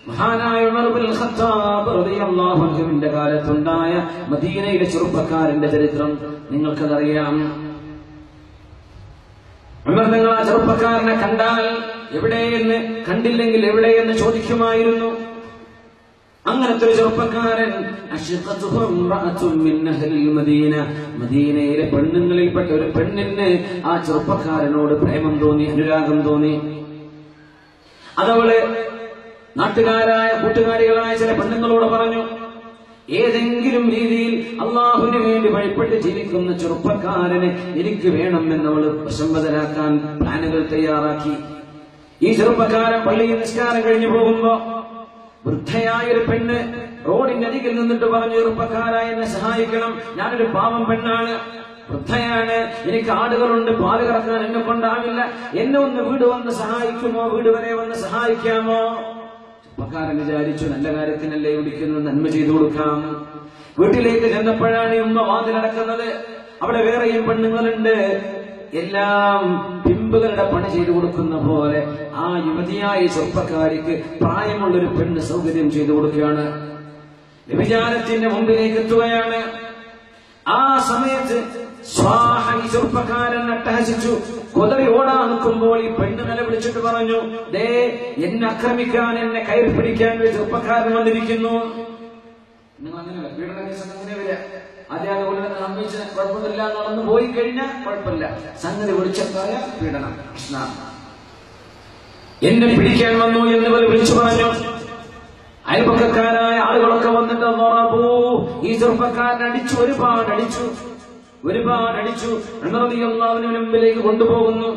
മഹാനായ ഉമർ ഇബ്നുൽ ഖത്താബ് റളിയല്ലാഹു അൻഹുവിന്റെ കാലത്തുണ്ടായ മദീനയിലെ ചെറുപ്പക്കാരന്റെ ചരിത്രം നിങ്ങൾക്കറിയാം. ഉമർ നിങ്ങൾ ആ ചെറുപ്പക്കാരനെ കണ്ടാൽ എവിടെയെന്ന്, കണ്ടില്ലെങ്കിൽ എവിടെയെന്ന് ചോദിക്കുമായിരുന്നു. അങ്ങനത്തെ ഒരു ചെറുപ്പക്കാരൻ മദീനയിലെ പെണ്ണുങ്ങളിൽപ്പെട്ട ഒരു പെണ്ണിന് ആ ചെറുപ്പക്കാരനോട് പ്രേമം തോന്നി, അനുരാഗം തോന്നി. അതവള് നാട്ടുകാരായ കൂട്ടുകാരികളായ ചില പെണ്ണുങ്ങളോട് പറഞ്ഞു, ഏതെങ്കിലും രീതിയിൽ അള്ളാഹുവിന് വേണ്ടി വഴിപ്പെട്ട് ജീവിക്കുന്ന ചെറുപ്പക്കാരനെ എനിക്ക് വേണമെന്നവള് പ്രശംസരാക്കാൻ പ്ലാനുകൾ തയ്യാറാക്കി. ഈ ചെറുപ്പക്കാരൻ പള്ളിയിൽ നിസ്കാരം കഴിഞ്ഞു പോകുമ്പോ വൃദ്ധയായ ഒരു പെണ്ണ് റോഡിന്റെ അരികിൽ നിന്നിട്ട് പറഞ്ഞു, ചെറുപ്പക്കാരായ എന്നെ സഹായിക്കണം, ഞാനൊരു പാവം പെണ്ണാണ്, വൃദ്ധയാണ്, എനിക്ക് ആടുകളുണ്ട്, പാല് കറക്കാൻ എന്നെ കൊണ്ടാവില്ല, എന്നെ ഒന്ന് വീട് വന്ന് സഹായിക്കുമോ, വീട് വരെ വന്ന് സഹായിക്കാമോ? ചെറുപ്പക്കാരൻ വിചാരിച്ചു, നല്ല കാര്യത്തിനല്ലേ വിളിക്കുന്നത്, നന്മ ചെയ്തു കൊടുക്കാം. വീട്ടിലേക്ക് ചെന്നപ്പോഴാണ് ഉമ്മ വാതിലടക്കുന്നത്. അവിടെ വേറെയും പെണ്ണുങ്ങളുണ്ട്. എല്ലാം പിമ്പുകളുടെ പണി ചെയ്തു കൊടുക്കുന്ന പോലെ ആ യുവതിയായ ചെറുപ്പക്കാരിക്ക് പ്രായമുള്ളൊരു പെണ്ണ് സൗകര്യം ചെയ്തു കൊടുക്കുകയാണ്. വ്യഭിചാരത്തിന്റെ മുമ്പിലേക്ക് എത്തുകയാണ്. ആ സമയത്ത് ഈ ചെറുപ്പക്കാരൻ അട്ടഹസിച്ചു. കൊതറി ഓടാൻ നിൽക്കുമ്പോൾ ഈ പെണ്ണ് നിലവിളിച്ചിട്ട് പറഞ്ഞു, ദേ എന്നെ ആക്രമിക്കാൻ, എന്നെ കയറി പിടിക്കാൻ ഒരു ചെറുപ്പക്കാരൻ വന്നിരിക്കുന്നു. നിങ്ങൾ അങ്ങനെ പീഡന കേസ് അങ്ങനെ വരിക, ആദ്യം അതുപോലെ തന്നെ സമ്മതിച്ച് കുഴപ്പമില്ല, നടന്നു പോയി കഴിഞ്ഞാൽ കുഴപ്പമില്ല, സംഗതി വിളിച്ചെത്തായ പീഡനം, പ്രശ്നം. എന്നെ പിടിക്കാൻ വന്നു എന്ന് വിളിച്ചു പറഞ്ഞു. അയൽപക്കക്കാരായ ആളുകളൊക്കെ വന്നിട്ട് ഈ ചെറുപ്പക്കാരൻ അടിച്ചു, ഒരുപാട് അടിച്ചു. ഉമർ റളിയല്ലാഹു മുമ്പിലേക്ക് കൊണ്ടുപോകുന്നു.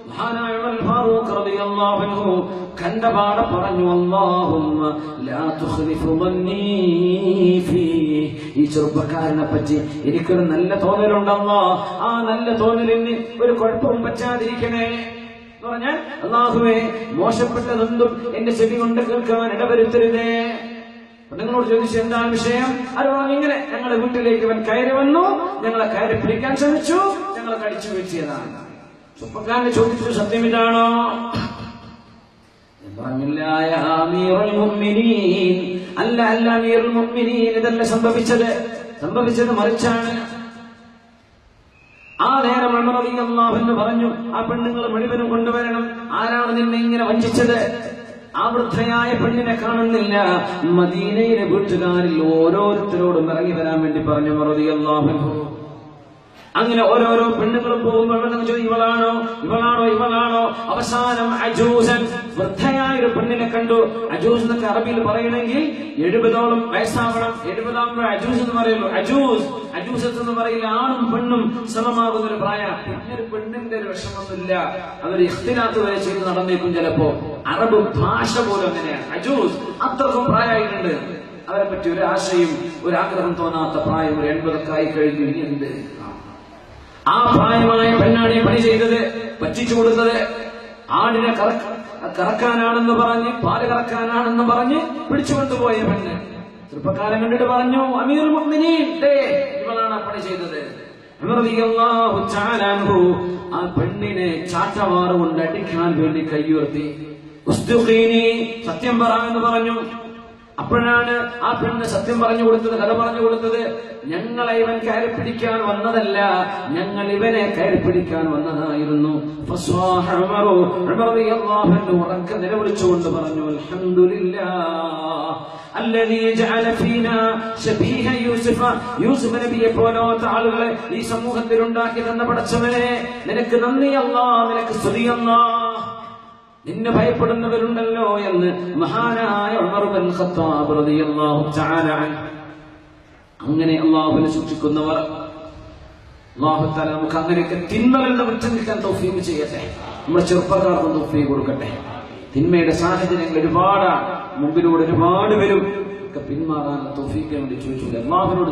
മഹാനായ ഉമർ ഫാറൂഖ് റളിയല്ലാഹു അൻഹു കണ്ടപാടെ പറഞ്ഞു, അല്ലാഹുമ്മ ലാ തുഖ്ലിഫു ظني ഫീ. ഈ ചെറുപ്പക്കാരനെ പറ്റി എനിക്കൊരു നല്ല തോന്നലുണ്ടല്ലോ, ആ നല്ല തോന്നലിന് ഒരു കുഴപ്പവും പറ്റാതിരിക്കണേ എന്ന് പറഞ്ഞാൽ, അല്ലാഹുവേ മോശപ്പെട്ടതെന്തും എന്റെ ചെവി കൊണ്ട് കേൾക്കാൻ ഇടവരുത്തരുതേ. നിങ്ങളോട് ചോദിച്ചു എന്താണ് വിഷയം? അത് ഇങ്ങനെ ഞങ്ങളുടെ വീട്ടിലേക്ക് അവൻ കയറി വന്നു, ഞങ്ങളെ കയറി പിടിക്കാൻ ശ്രമിച്ചു, ഞങ്ങളെ കടിച്ചു വീഴ്ത്തിയതാണ്. ചെറുപ്പക്കാരനെ ചോദിച്ചു, സത്യം ഇതാണോ? പറഞ്ഞില്ല. അല്ല അമീറുൽ മുഅ്മിനീൻ, ഇതല്ല സംഭവിച്ചത് മറിച്ചാണ്. ആ നേരം ഉമർ റളിയല്ലാഹു അൻഹു പറഞ്ഞു, ആ പെണ്ണുങ്ങൾ മുഴുവനും കൊണ്ടുവരണം. ആരാണ് നിന്നെ ഇങ്ങനെ വഞ്ചിച്ചത്? ആ വൃദ്ധയായ പെണ്ണിനെ കാണുന്നില്ല. മദീനയിലെ വീട്ടുകാരിൽ ഓരോരുത്തരോടും ഇറങ്ങി വരാൻ വേണ്ടി പറഞ്ഞു ഉമർ റളിയല്ലാഹു അൻഹു. അങ്ങനെ ഓരോരോ പെണ്ണുങ്ങളും പോകുമ്പോൾ ഇവളാണോ? അവസാനം അജൂസൻ, വൃദ്ധയായ ഒരു പെണ്ണിനെ കണ്ടു. അജൂസ് എന്നൊക്കെ അറബിയിൽ പറയണമെങ്കിൽ 70ഓളം വയസ്സാവണം. 70 അജൂസ് എന്ന് പറയുള്ളൂ. അജൂസ് എന്ന് പറയില്ല. ആണും പെണ്ണും സമമാകുന്ന ഒരു പ്രായം. പിന്നെ പെണ്ണിന്റെ ഒരു വിഷമമൊന്നുമില്ല, അവർ ഇഖ്തിലാത്ത് വരെ ചെയ്ത് നടന്നേക്കും ചിലപ്പോ. അറബ് ഭാഷ പോലും അങ്ങനെയാണ്. അജൂസ് അത്രക്കും പ്രായമായിട്ടുണ്ട്. അവരെ പറ്റി ഒരു ആശയും ഒരു ആഗ്രഹം തോന്നാത്ത പ്രായം. ഒരു 80 ആയി കഴിഞ്ഞു. ഇനി എന്ത്? ആ പ്രായമായ പെണ്ണാണ് ഈ പണി ചെയ്തത്, പറ്റിച്ചു കൊടുത്തത്. ആടിനെ കറക്കാനാണെന്ന് പറഞ്ഞ്, പാല് കറക്കാനാണെന്ന് പറഞ്ഞ് പിടിച്ചുകൊണ്ടുപോയ പെണ്ണ്. ചെറുപ്പക്കാരൻ കണ്ടിട്ട് പറഞ്ഞു, അമീറുൽ മുഅ്മിനീൻ, ഇവളാണ് ആ പണി ചെയ്തത്. ഉമർ റളിയല്ലാഹു തആല അൻഹു ആ പെണ്ണിനെ ചാട്ടവാറ് കൊണ്ട് അടിക്കാൻ വേണ്ടി കൈയുയർത്തി. ഉസ്തുഖീനി, സത്യം പറ എന്ന് പറഞ്ഞു. അപ്പോഴാണ് ആ പെണ്ണ് സത്യം പറഞ്ഞു കൊടുത്തത്, കഥ പറഞ്ഞു കൊടുത്തത്. ഞങ്ങളെ ഇവൻ കയറി പിടിക്കാൻ വന്നതല്ല, ഞങ്ങൾ ഇവനെ കയറി പിടിക്കാൻ വന്നതായിരുന്നു. ഉറക്കെ നിലവിളിച്ചുകൊണ്ട് പറഞ്ഞു, അൽഹംദുലില്ലാഹ് അല്ലദീ ജഅല ഫീനാ ശബീഹ യൂസുഫ് നബിയെ പോലത്തെ ആളുകളെ ഈ സമൂഹത്തിൽ ഉണ്ടാക്കി തന്ന പടച്ചവനെ, നിനക്ക് നന്ദി അല്ലാഹ്, നിനക്ക് സ്തുതി അല്ലാഹ്. നിന്നെ ഭയപ്പെടുന്നവരുണ്ടല്ലോ എന്ന് മഹാനായ ഉമർ ഇബ്നുൽ ഖത്താബ് റളിയല്ലാഹു തആല അൻഹു. അങ്ങനെ അല്ലാഹുവിനെ സൂക്ഷിക്കുന്നവർ, അല്ലാഹു തആല നമുക്ക് അങ്ങനെയൊക്കെ തിന്മകളിൽ നിന്ന് വിട്ടു നിൽക്കാൻ തൗഫീഖ് ചെയ്യട്ടെ. നമ്മുടെ ചെറുപ്പക്കാർക്കും തൗഫീഖ് കൊടുക്കട്ടെ. തിന്മയുടെ സാഹചര്യങ്ങൾ ഒരുപാടാണ്, മുമ്പിലൂടെ ഒരുപാട് വരും. ഒക്കെ പിന്മാറാൻ തൗഫീഖിന് വേണ്ടി ചോദിച്ചു അല്ലാഹുവിനോട്.